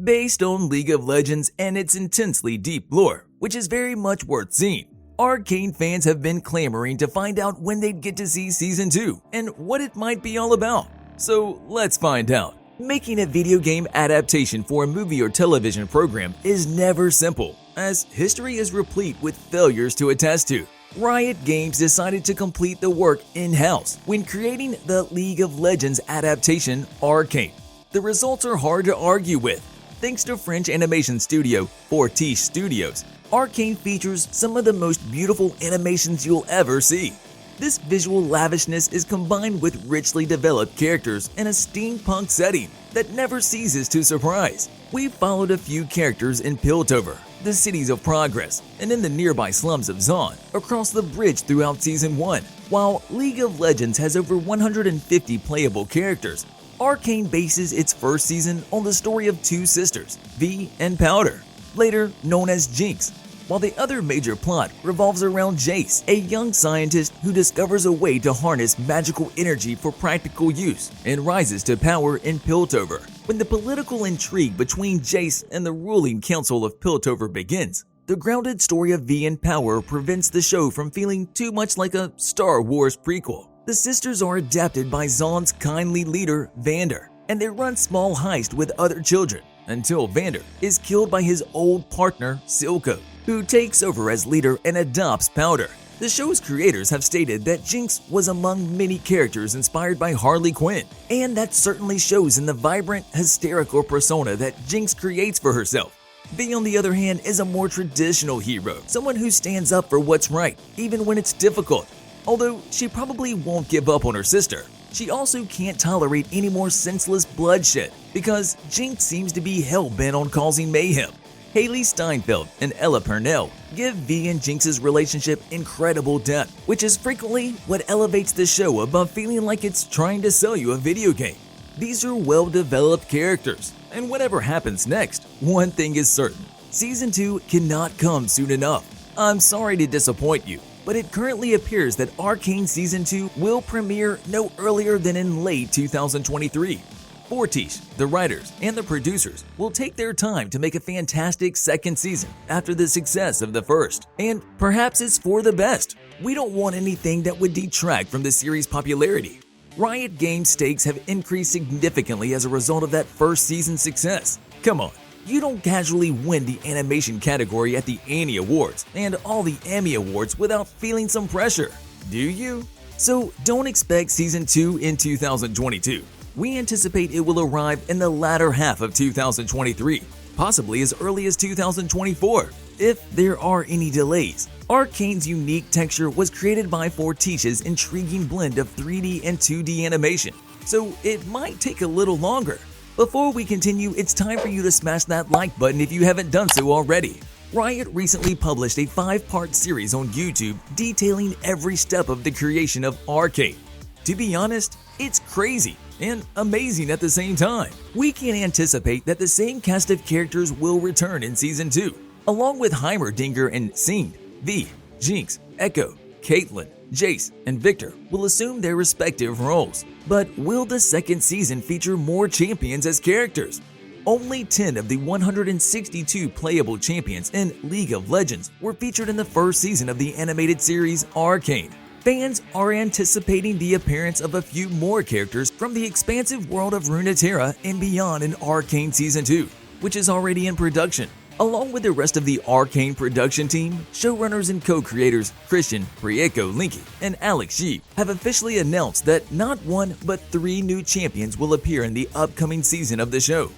Based on League of Legends and its intensely deep lore, which is very much worth seeing, Arcane fans have been clamoring to find out when they'd get to see Season 2 and what it might be all about. So let's find out. Making a video game adaptation for a movie or television program is never simple, as history is replete with failures to attest to. Riot Games decided to complete the work in-house when creating the League of Legends adaptation Arcane. The results are hard to argue with. Thanks to French animation studio Fortiche Studios, Arcane features some of the most beautiful animations you'll ever see. This visual lavishness is combined with richly developed characters in a steampunk setting that never ceases to surprise. We followed a few characters in Piltover, the cities of progress, and in the nearby slums of Zaun, across the bridge throughout Season 1. While League of Legends has over 150 playable characters, Arcane bases its first season on the story of two sisters, Vi and Powder, later known as Jinx, while the other major plot revolves around Jayce, a young scientist who discovers a way to harness magical energy for practical use and rises to power in Piltover. When the political intrigue between Jayce and the ruling council of Piltover begins, the grounded story of Vi and Power prevents the show from feeling too much like a Star Wars prequel. The sisters are adapted by Zaun's kindly leader, Vander, and they run small heists with other children until Vander is killed by his old partner, Silco, who takes over as leader and adopts Powder. The show's creators have stated that Jinx was among many characters inspired by Harley Quinn, and that certainly shows in the vibrant, hysterical persona that Jinx creates for herself. Vi, on the other hand, is a more traditional hero, someone who stands up for what's right, even when it's difficult. Although she probably won't give up on her sister, she also can't tolerate any more senseless bloodshed because Jinx seems to be hell-bent on causing mayhem. Hailee Steinfeld and Purnell give Vi and Jinx's relationship incredible depth, which is frequently what elevates the show above feeling like it's trying to sell you a video game. These are well-developed characters, and whatever happens next, one thing is certain: Season 2 cannot come soon enough. I'm sorry to disappoint you, but it currently appears that Arcane Season 2 will premiere no earlier than in late 2023. Fortiche, the writers, and the producers will take their time to make a fantastic second season after the success of the first, and perhaps it's for the best. We don't want anything that would detract from the series' popularity. Riot Games' stakes have increased significantly as a result of that first season's success. Come on, you don't casually win the animation category at the Annie Awards and all the Emmy Awards without feeling some pressure, do you? So don't expect Season 2 in 2022. We anticipate it will arrive in the latter half of 2023, possibly as early as 2024, if there are any delays. Arcane's unique texture was created by Fortiche's intriguing blend of 3D and 2D animation, so it might take a little longer. Before we continue, it's time for you to smash that like button if you haven't done so already. Riot recently published a 5-part series on YouTube detailing every step of the creation of Arcane. To be honest, it's crazy and amazing at the same time. We can anticipate that the same cast of characters will return in Season 2, along with Heimerdinger and Singed. Vi, Jinx, Echo, Caitlyn, Jayce, and Victor will assume their respective roles. But will the second season feature more champions as characters? Only 10 of the 162 playable champions in League of Legends were featured in the first season of the animated series Arcane. Fans are anticipating the appearance of a few more characters from the expansive world of Runeterra and beyond in Arcane Season 2, which is already in production. Along with the rest of the Arcane production team, showrunners and co-creators Christian Prieko Linke and Alex Sheep have officially announced that not one but 3 new champions will appear in the upcoming season of the show.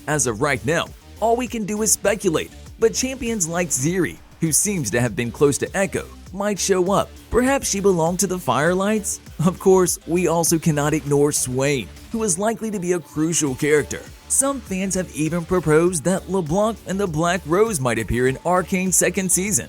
As of right now, all we can do is speculate, but champions like Zeri, who seems to have been close to Echo, might show up. Perhaps she belonged to the Firelights? Of course, we also cannot ignore Swain, who is likely to be a crucial character. Some fans have even proposed that LeBlanc and the Black Rose might appear in Arcane's second season.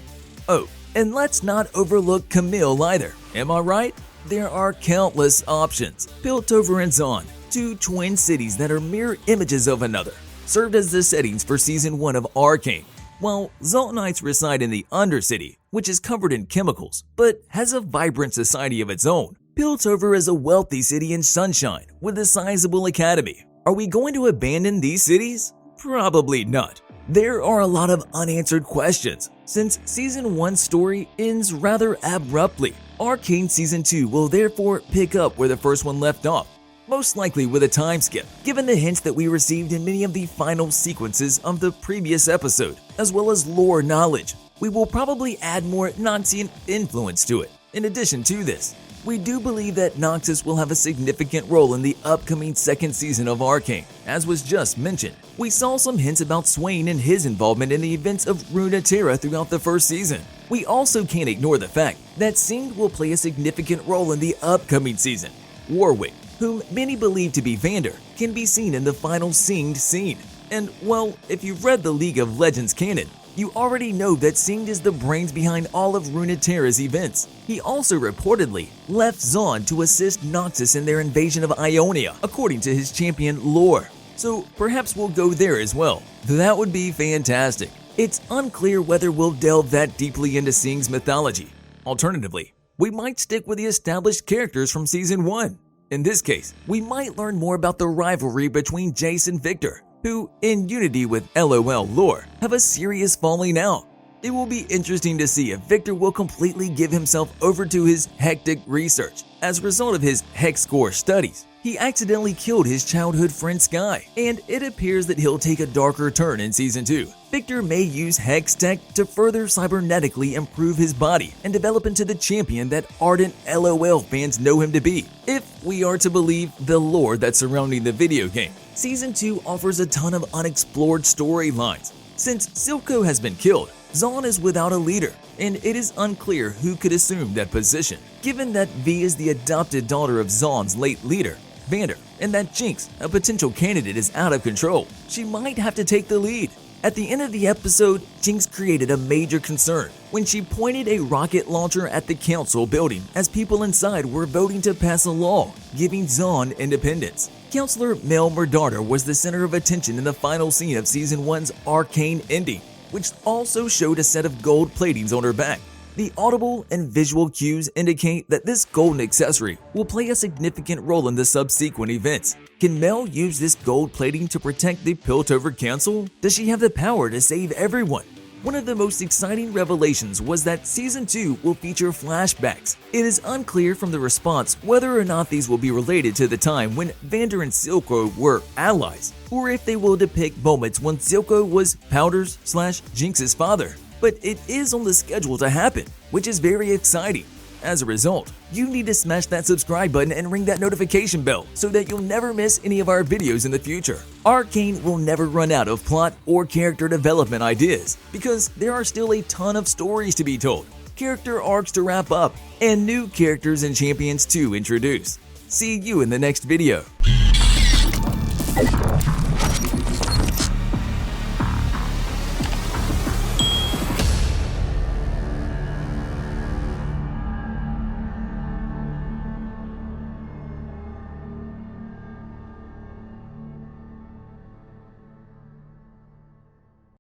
Oh, and let's not overlook Camille either, am I right? There are countless options. Piltover and Zaun, 2 twin cities that are mirror images of another, served as the settings for Season 1 of Arcane, while Zoltanites reside in the Undercity, which is covered in chemicals, but has a vibrant society of its own. Piltover is a wealthy city in sunshine with a sizable academy. Are we going to abandon these cities? Probably not. There are a lot of unanswered questions. Since Season 1's story ends rather abruptly, Arcane Season 2 will therefore pick up where the first one left off, most likely with a time skip, given the hints that we received in many of the final sequences of the previous episode, as well as lore knowledge. We will probably add more Noxian influence to it. In addition to this, we do believe that Noxus will have a significant role in the upcoming second season of Arcane. As was just mentioned, we saw some hints about Swain and his involvement in the events of Runeterra throughout the first season. We also can't ignore the fact that Singed will play a significant role in the upcoming season. Warwick, whom many believe to be Vander, can be seen in the final Singed scene. And well, if you've read the League of Legends canon, you already know that Singed is the brains behind all of Runeterra's events. He also reportedly left Zaun to assist Noxus in their invasion of Ionia, according to his champion lore. So perhaps we'll go there as well. That would be fantastic. It's unclear whether we'll delve that deeply into Singed's mythology. Alternatively, we might stick with the established characters from Season 1. In this case, we might learn more about the rivalry between Jayce and Victor, who, in unity with LOL lore, have a serious falling out. It will be interesting to see if Victor will completely give himself over to his hectic research. As a result of his hex score studies, he accidentally killed his childhood friend Sky, and it appears that he'll take a darker turn in Season 2. Victor may use hex tech to further cybernetically improve his body and develop into the champion that ardent LOL fans know him to be, if we are to believe the lore that's surrounding the video game. Season 2 offers a ton of unexplored storylines. Since Silco has been killed, Zaun is without a leader, and it is unclear who could assume that position. Given that Vi is the adopted daughter of Zaun's late leader, Vander, and that Jinx, a potential candidate, is out of control, she might have to take the lead. At the end of the episode, Jinx created a major concern when she pointed a rocket launcher at the council building as people inside were voting to pass a law giving Zaun independence. Counselor Mel Murdarter was the center of attention in the final scene of Season 1's Arcane ending, which also showed a set of gold platings on her back. The audible and visual cues indicate that this golden accessory will play a significant role in the subsequent events. Can Mel use this gold plating to protect the Piltover Council? Does she have the power to save everyone? One of the most exciting revelations was that Season 2 will feature flashbacks. It is unclear from the response whether or not these will be related to the time when Vander and Silco were allies, or if they will depict moments when Silco was Powder's/Jinx's father. But it is on the schedule to happen, which is very exciting. As a result, you need to smash that subscribe button and ring that notification bell so that you'll never miss any of our videos in the future. Arcane will never run out of plot or character development ideas because there are still a ton of stories to be told, character arcs to wrap up, and new characters and champions to introduce. See you in the next video.